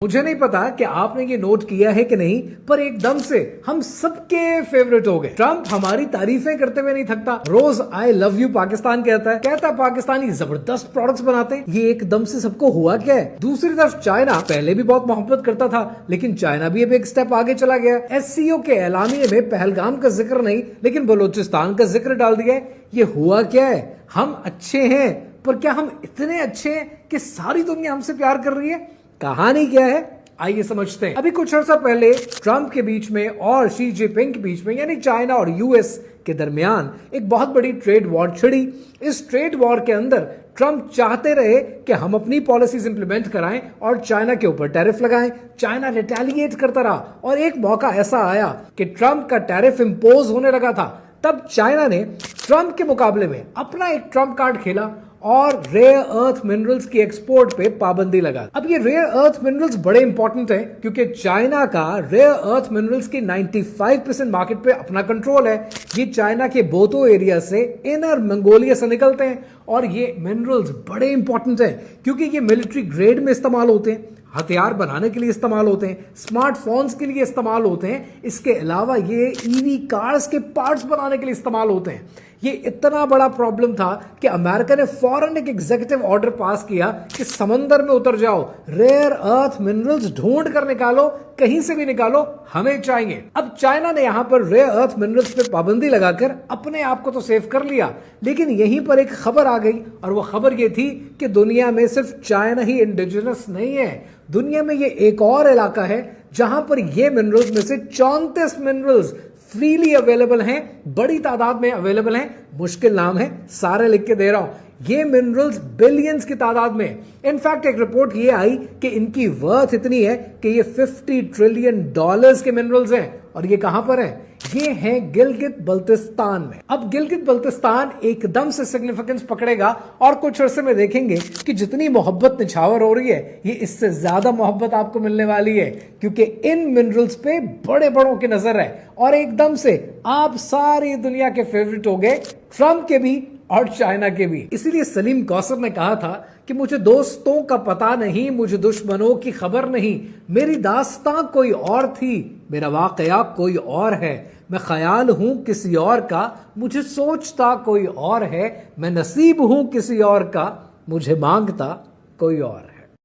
मुझे नहीं पता कि आपने ये नोट किया है कि नहीं, पर एकदम से हम सबके फेवरेट हो गए। ट्रम्प हमारी तारीफें करते हुए नहीं थकता, रोज आई लव यू पाकिस्तान कहता है पाकिस्तानी जबरदस्त प्रोडक्ट्स बनाते हैं। ये एकदम से सबको हुआ क्या है? दूसरी तरफ चाइना पहले भी बहुत मोहब्बत करता था, लेकिन चाइना भी अब एक स्टेप आगे चला गया। SCO के एलानिये में पहलगाम का जिक्र नहीं, लेकिन बलूचिस्तान का जिक्र डाल दिया है। ये हुआ क्या है? हम अच्छे हैं, पर क्या हम इतने अच्छे हैं कि सारी दुनिया हमसे प्यार कर रही है? कहानी क्या है, आइए समझते हैं। अभी कुछ अर्सा पहले ट्रंप के बीच में और शी जिनपिंग के बीच में, यानी चाइना और US के दरमियान एक बहुत बड़ी ट्रेड वॉर छिड़ी। इस ट्रेड वॉर के अंदर ट्रंप चाहते रहे कि हम अपनी पॉलिसीज इंप्लीमेंट कराएं और चाइना के ऊपर टैरिफ लगाएं। चाइना रिटेलिएट करता रहा और एक मौका ऐसा आया कि ट्रंप का टैरिफ इंपोज होने लगा था। तब चाइना ने ट्रंप के मुकाबले में अपना एक ट्रंप कार्ड खेला और रेयर अर्थ मिनरल्स की एक्सपोर्ट पे पाबंदी लगा। अब ये रेयर अर्थ मिनरल्स बड़े इंपॉर्टेंट हैं, क्योंकि चाइना का रेयर अर्थ मिनरल्स की 95% मार्केट पे अपना कंट्रोल है। ये चाइना के बोतो एरिया से, इनर मंगोलिया से निकलते हैं और ये मिनरल्स बड़े इंपॉर्टेंट हैं, क्योंकि ये मिलिट्री ग्रेड में इस्तेमाल होते हैं, हथियार बनाने के लिए इस्तेमाल होते हैं, स्मार्टफोन्स के लिए इस्तेमाल होते हैं। इसके अलावा ये EV कार्स के पार्ट्स बनाने के लिए इस्तेमाल होते हैं। ये इतना बड़ा प्रॉब्लम था कि अमेरिका ने फौरन एक एग्जीक्यूटिव ऑर्डर पास किया कि समंदर में उतर जाओ, रेयर अर्थ मिनरल्स ढूंढ कर निकालो, कहीं से भी निकालो, हमें चाहिए। अब चाइना ने यहां पर रेयर अर्थ मिनरल्स पे पाबंदी लगाकर अपने आप को तो सेव कर लिया, लेकिन यहीं पर एक खबर आ गई, और वो खबर ये थी कि दुनिया में सिर्फ चाइना ही इंडिजिनस नहीं है। दुनिया में ये एक और इलाका है जहां पर ये मिनरल्स में से 34 मिनरल्स फ्रीली अवेलेबल हैं, बड़ी तादाद में अवेलेबल हैं। मुश्किल नाम है, सारे लिख के दे रहा हूं। ये मिनरल्स बिलियंस की तादाद में। इनफैक्ट एक रिपोर्ट ये आई कि इनकी वर्थ इतनी है कि ये $50 ट्रिलियन के मिनरल्स हैं। और ये कहां पर है? ये है गिलगित बल्तिस्तान में। अब गिलगित बल्तिस्तान एकदम से सिग्निफिकेंस पकड़ेगा और कुछ अरसे में देखेंगे कि जितनी मोहब्बत निछावर हो रही है, ये इससे ज्यादा मोहब्बत आपको मिलने वाली है, क्योंकि इन मिनरल्स पे बड़े बड़ों की नजर है। और एकदम से आप सारी दुनिया के फेवरेट हो गए, ट्रंप के भी और चाइना के भी। इसीलिए सलीम कौसर ने कहा था कि मुझे दोस्तों का पता नहीं, मुझे दुश्मनों की खबर नहीं, मेरी दास्तां कोई और थी, मेरा वाकया कोई और है, मैं ख्याल हूं किसी और का, मुझे सोचता कोई और है, मैं नसीब हूं किसी और का, मुझे मांगता कोई और है।